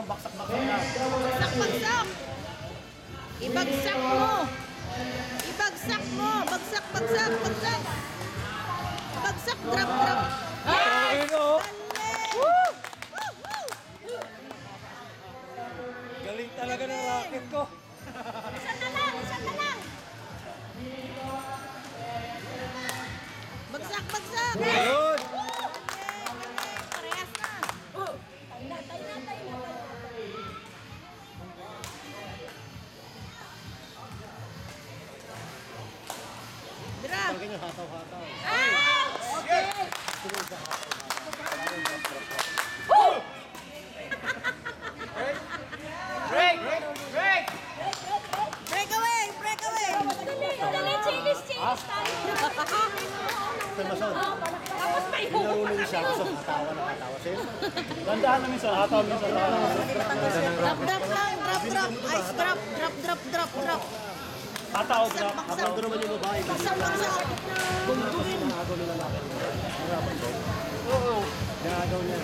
baksak-baksak na. Bagsak! Ibagsak mo! Ibagsak mo! Bagsak, bagsak, bagsak! Bagsak, drop, drop! Ayun o. Woo! Galing talaga ng racket ko. Isa na lang! Isa na lang! Bagsak, bagsak! Ayun. Parehas na! Dira! Talaga yung hataw-hataw. Okay! Break! Break! Break away! Break away! Tapos may Narulong siya. Gusto hatawa na hatawa. Sa'yo. Gandahan namin sa hataw. Minsan hatawa. Drop, drop lang! Drop, drop! Ice drop! Drop, drop, drop, drop! Hataw. Bagsak, Hataw doon naman yung babae. bagsak, bagsak! Bungkuin! Ginagaw nila natin. Oo. Ginagaw niya.